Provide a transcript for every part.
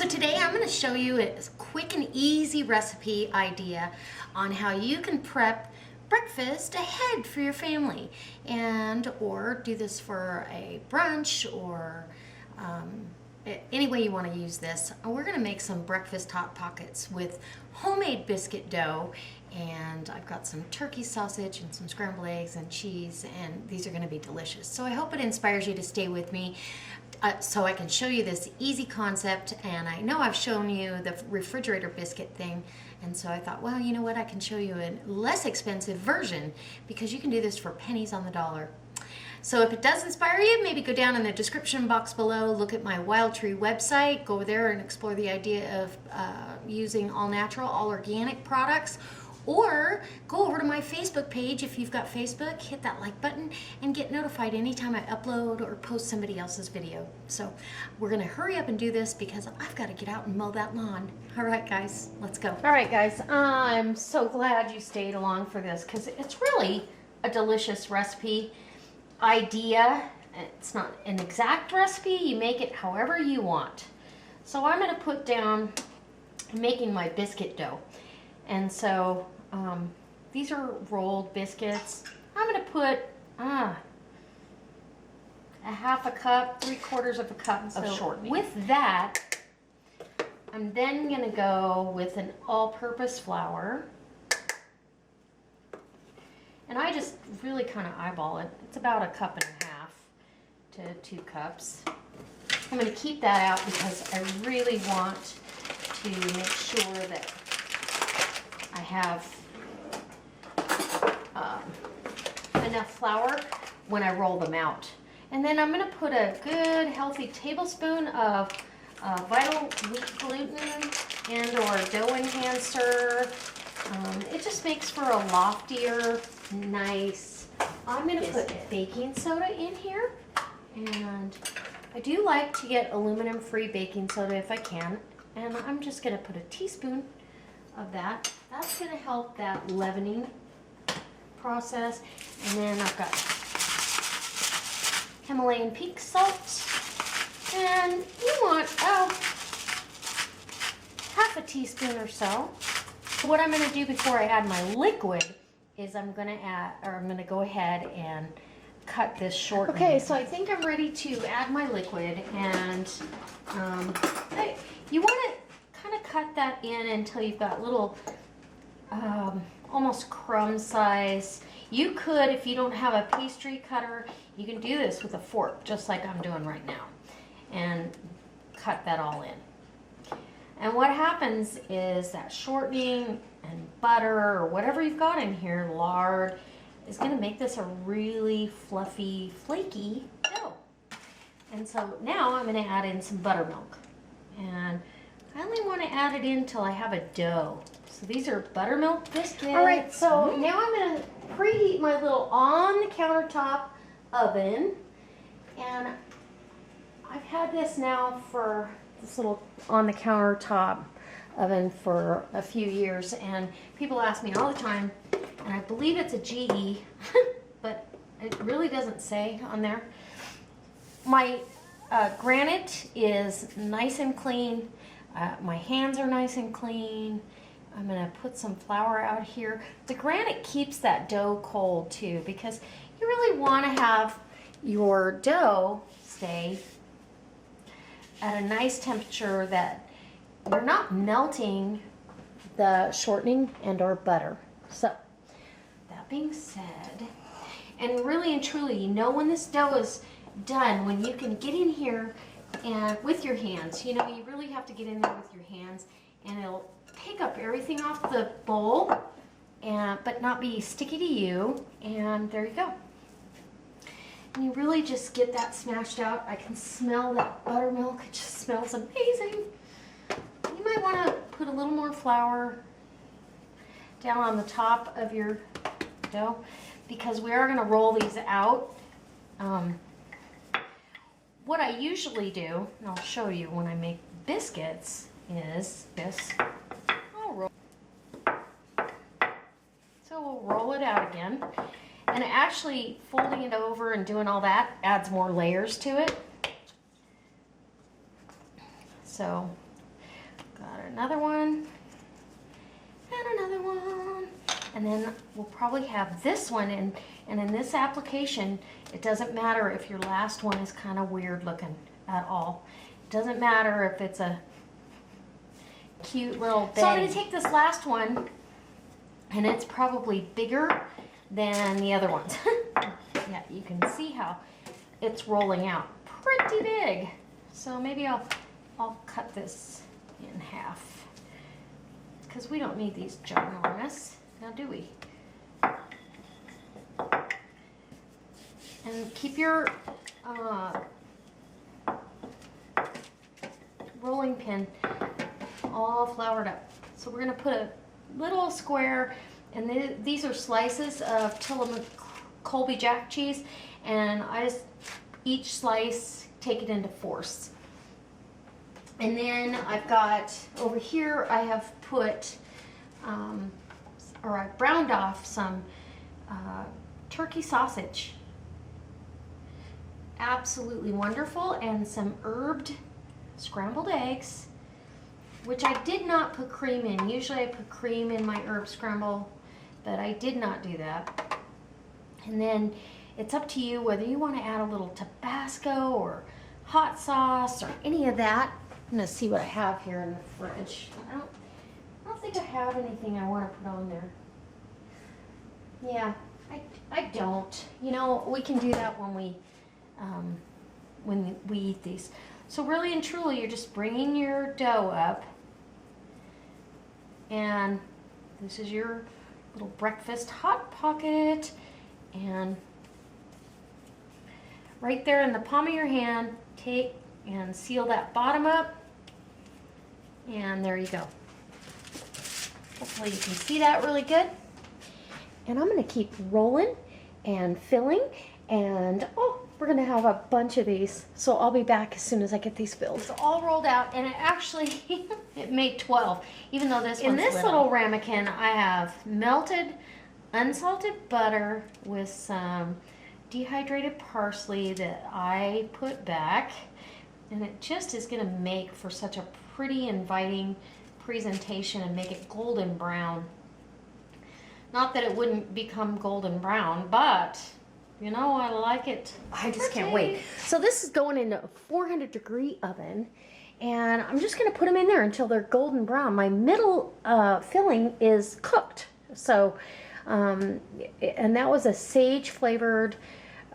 So today I'm going to show you a quick and easy recipe idea on how you can prep breakfast ahead for your family, and or do this for a brunch or any way you want to use this. We're going to make some breakfast hot pockets with homemade biscuit dough, and I've got some turkey sausage and some scrambled eggs and cheese, and these are going to be delicious. So I hope it inspires you to stay with me so I can show you this easy concept. And I know I've shown you the refrigerator biscuit thing, and so I thought, well, you know what, I can show you a less expensive version because you can do this for pennies on the dollar. So if it does inspire you, maybe go down in the description box below, look at my Wild Tree website, go over there and explore the idea of using all natural, all organic products, or go over to my Facebook page if you've got Facebook, hit that like button and get notified anytime I upload or post somebody else's video. So we're gonna hurry up and do this because I've got to get out and mow that lawn. All right, guys, let's go. All right, guys, I'm so glad you stayed along for this because it's really a delicious recipe idea. It's not an exact recipe. You make it however you want. So I'm going to put down making my biscuit dough. And so these are rolled biscuits. I'm going to put a half a cup, 3/4 of a cup of shortening. With that, I'm then going to go with an all-purpose flour. And I just really kind of eyeball it. It's about 1.5 cups to 2 cups. I'm going to keep that out because I really want to make sure that I have enough flour when I roll them out. And then I'm going to put a good healthy tablespoon of Vital Wheat gluten and or dough enhancer. It just makes for a loftier, nice. I'm going to put baking soda in here, and I do like to get aluminum-free baking soda if I can, and I'm just going to put a teaspoon of that. That's going to help that leavening process. And then I've got Himalayan pink salt, and you want half a teaspoon or so. What I'm going to do before I add my liquid is I'm going to go ahead and cut this short. Okay, so I think I'm ready to add my liquid, and you want to kind of cut that in until you've got little almost crumb size. You could, if you don't have a pastry cutter, you can do this with a fork just like I'm doing right now and cut that all in. And what happens is that shortening and butter or whatever you've got in here, lard, is going to make this a really fluffy, flaky dough. And so now I'm going to add in some buttermilk. And I only want to add it in till I have a dough. So these are buttermilk biscuits. All right, so now I'm going to preheat my little on the countertop oven. And I've had this now for this little on the countertop oven for a few years, and people ask me all the time, and I believe it's a GE, but it really doesn't say on there. My granite is nice and clean. My hands are nice and clean. I'm going to put some flour out here. The granite keeps that dough cold too, because you really want to have your dough stay at a nice temperature that you're not melting the shortening and or butter. So that being said, and really and truly, you know when this dough is done, when you can get in here and with your hands, you know, you really have to get in there with your hands, and it'll pick up everything off the bowl, but not be sticky to you. And there you go. And you really just get that smashed out. I can smell that buttermilk. It just smells amazing. You might want to put a little more flour down on the top of your dough because we are going to roll these out. What I usually do, and I'll show you when I make biscuits, is this. So we'll roll it out again. And actually folding it over and doing all that adds more layers to it. So Got another one. And another one. And then we'll probably have this one, and in this application, it doesn't matter if your last one is kind of weird looking at all. It doesn't matter if it's a cute little bag. So I'm going to take this last one, and it's probably bigger than the other ones. Yeah, you can see how it's rolling out pretty big. So maybe I'll cut this in half, because we don't need these ginormous, now do we? And keep your rolling pin all floured up. So we're going to put a little square, and these are slices of Tillamook Colby Jack cheese, and I just each slice take it into fourths. And then I've got over here, I have put or I browned off some turkey sausage, absolutely wonderful, and some herbed scrambled eggs, which I did not put cream in. Usually I put cream in my herb scramble, but I did not do that. And then it's up to you whether you want to add a little Tabasco or hot sauce or any of that. I'm going to see what I have here in the fridge. I don't think I have anything I want to put on there. Yeah, I don't. You know, we can do that when we eat these. So really and truly, you're just bringing your dough up, and this is your little breakfast hot pocket, and right there in the palm of your hand, take and seal that bottom up, and there you go. Hopefully you can see that really good. And I'm going to keep rolling and filling, and we're going to have a bunch of these, so I'll be back as soon as I get these filled. It's all rolled out, and it actually it made 12, even though this one's in this little ramekin. I have melted unsalted butter with some dehydrated parsley that I put back, and it just is going to make for such a pretty, inviting presentation and make it golden brown. Not that it wouldn't become golden brown, but you know, I like it. I just can't wait. So this is going into a 400-degree oven, and I'm just going to put them in there until they're golden brown. My middle filling is cooked. So, and that was a sage-flavored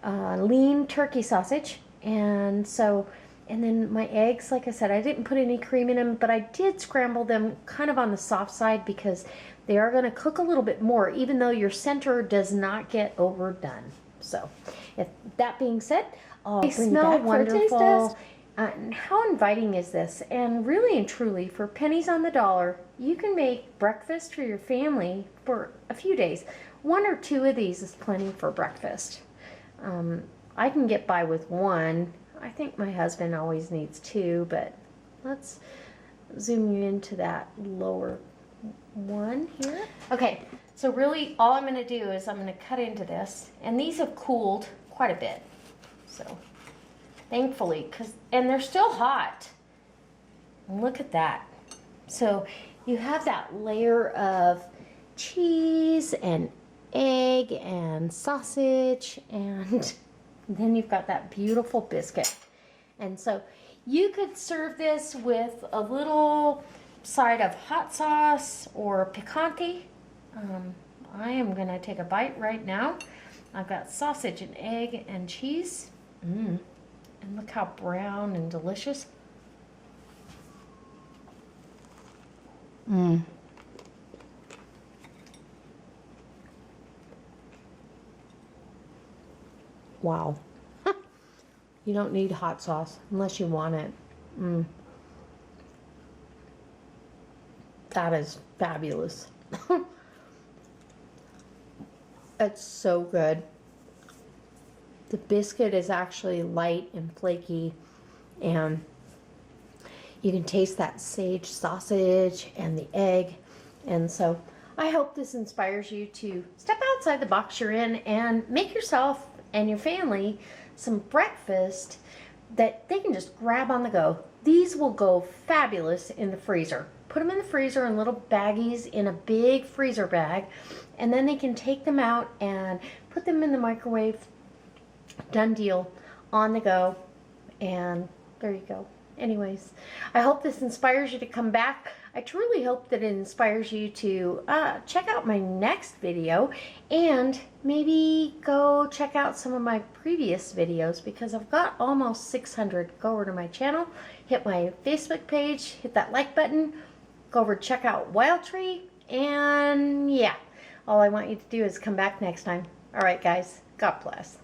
lean turkey sausage. And so, and then my eggs, like I said, I didn't put any cream in them, but I did scramble them kind of on the soft side because they are going to cook a little bit more, even though your center does not get overdone. So, if that being said, I'll bring back wonderful. How inviting is this? And really and truly, for pennies on the dollar, you can make breakfast for your family for a few days. 1 or 2 of these is plenty for breakfast. I can get by with 1. I think my husband always needs 2, but let's zoom you into that lower one here. Okay, so really all I'm going to do is I'm going to cut into this, and these have cooled quite a bit, so thankfully, and they're still hot. Look at that. So you have that layer of cheese and egg and sausage, and then you've got that beautiful biscuit. And so you could serve this with a little side of hot sauce or picante. I am going to take a bite right now. I've got sausage and egg and cheese. And look how brown and delicious. Wow. You don't need hot sauce unless you want it. That is fabulous. It's so good. The biscuit is actually light and flaky, and you can taste that sage sausage and the egg. And so I hope this inspires you to step outside the box you're in and make yourself and your family some breakfast that they can just grab on the go. These will go fabulous in the freezer. Put them in the freezer in little baggies in a big freezer bag, and then they can take them out and put them in the microwave. Done deal, on the go, and there you go. Anyways, I hope this inspires you to come back. I truly hope that it inspires you to check out my next video, and maybe go check out some of my previous videos, because I've got almost 600. Go over to my channel, hit my Facebook page, hit that like button, go over check out Wild Tree, and yeah, all I want you to do is come back next time. All right, guys, God bless.